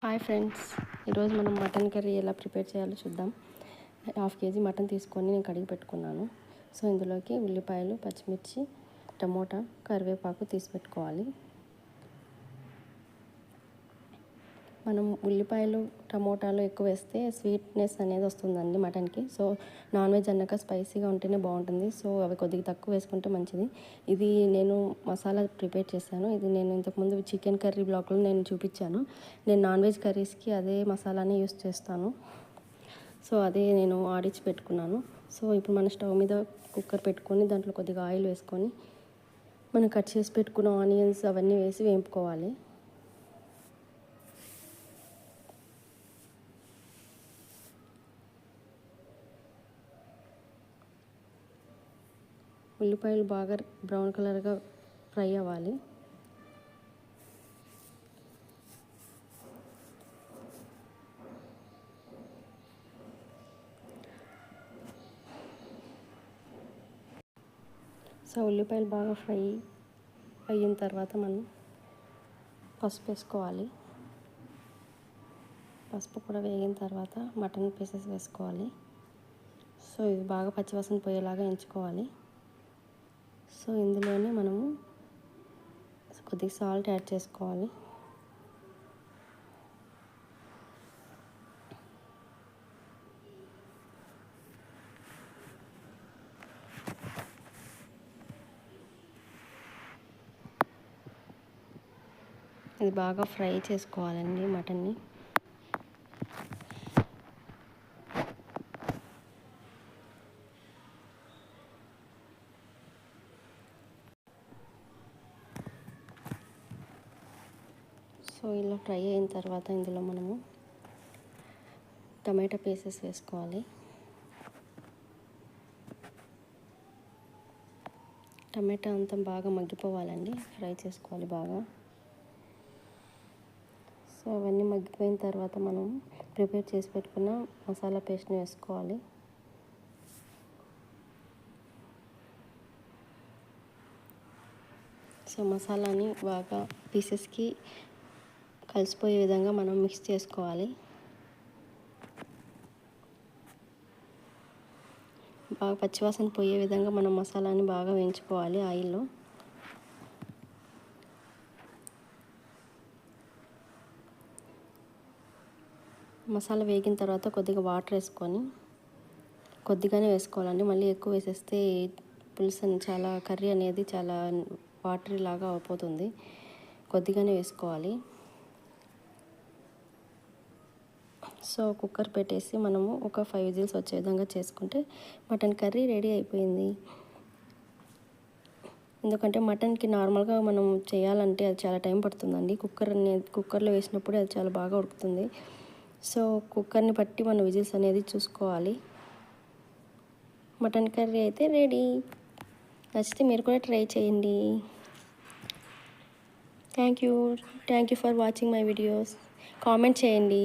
Hi friends, ఈరోజు మనం mutton curry ఎలా ప్రిపేర్ చేయాలో చూద్దాం. 1/2 కేజీ మటన్ తీసుకొని నేను కడిగి పెట్టుకున్నాను. సో ఇందులోకి ఉల్లిపాయలు, పచ్చిమిర్చి, టమోటా, కరివేపాకు తీసి పెట్టుకోవాలి. మనం ఉల్లిపాయలు, టమోటాలు ఎక్కువ వేస్తే స్వీట్నెస్ అనేది వస్తుందండి మటన్కి. సో నాన్ వెజ్ అన్నాక స్పైసీగా ఉంటేనే బాగుంటుంది. సో అవి కొద్దిగా తక్కువ వేసుకుంటే మంచిది. ఇది నేను మసాలా ప్రిపేర్ చేశాను. ఇది నేను ఇంతకుముందు చికెన్ కర్రీ బ్లాగ్లో నేను చూపించాను. నేను నాన్ వెజ్ కర్రీస్కి అదే మసాలాని యూస్ చేస్తాను. సో అదే నేను ఆడిచ్చి పెట్టుకున్నాను. సో ఇప్పుడు మన స్టవ్ మీద కుక్కర్ పెట్టుకొని దాంట్లో కొద్దిగా ఆయిల్ వేసుకొని మనం కట్ చేసి పెట్టుకున్న ఆనియన్స్ అవన్నీ వేసి వేపుకోవాలి. ఉల్లిపాయలు బాగా బ్రౌన్ కలర్గా ఫ్రై అవ్వాలి. సో ఉల్లిపాయలు బాగా ఫ్రై అయిన తర్వాత మనం పసుపు వేసుకోవాలి. పసుపు కూడా వేగిన తర్వాత మటన్ పీసెస్ వేసుకోవాలి. సో ఇవి బాగా పచ్చివాసన పోయేలాగా ఎంచుకోవాలి. సో ఇందులోనే మనము కొద్దిగా సాల్ట్ యాడ్ చేసుకోవాలి. ఇది బాగా ఫ్రై చేసుకోవాలండి మటన్ని. సో ఇలా ఫ్రై అయిన తర్వాత ఇందులో మనము టమాటా పీసెస్ వేసుకోవాలి. టమాటా అంతా బాగా మగ్గిపోవాలండి, ఫ్రై చేసుకోవాలి బాగా. సో అవన్నీ మగ్గిపోయిన తర్వాత మనం ప్రిపేర్ చేసి పెట్టుకున్న మసాలా పేస్ట్ని వేసుకోవాలి. సో మసాలాని బాగా పీసెస్కి కలిసిపోయే విధంగా మనం మిక్స్ చేసుకోవాలి. బాగా పచ్చివాసన పోయే విధంగా మనం మసాలాని బాగా వేయించుకోవాలి ఆయిల్లో. మసాలా వేగిన తర్వాత కొద్దిగా వాటర్ వేసుకొని, కొద్దిగానే వేసుకోవాలండి, మళ్ళీ ఎక్కువ వేసేస్తే పులుసు చాలా కర్రీ అనేది చాలా వాటరీ లాగా అయిపోతుంది. కొద్దిగానే వేసుకోవాలి. సో కుక్కర్ పెట్టేసి మనము ఒక 5 విజిల్స్ వచ్చే విధంగా చేసుకుంటే మటన్ కర్రీ రెడీ అయిపోయింది. ఎందుకంటే మటన్కి నార్మల్గా మనం చేయాలంటే అది చాలా టైం పడుతుందండి. కుక్కర్లో వేసినప్పుడు అది చాలా బాగా ఉడుకుతుంది. సో కుక్కర్ని బట్టి మనం విజిల్స్ అనేది చూసుకోవాలి. మటన్ కర్రీ అయితే రెడీ. నచ్చితే మీరు కూడా ట్రై చేయండి. Thank you for watching my videos. Comment చేయండి.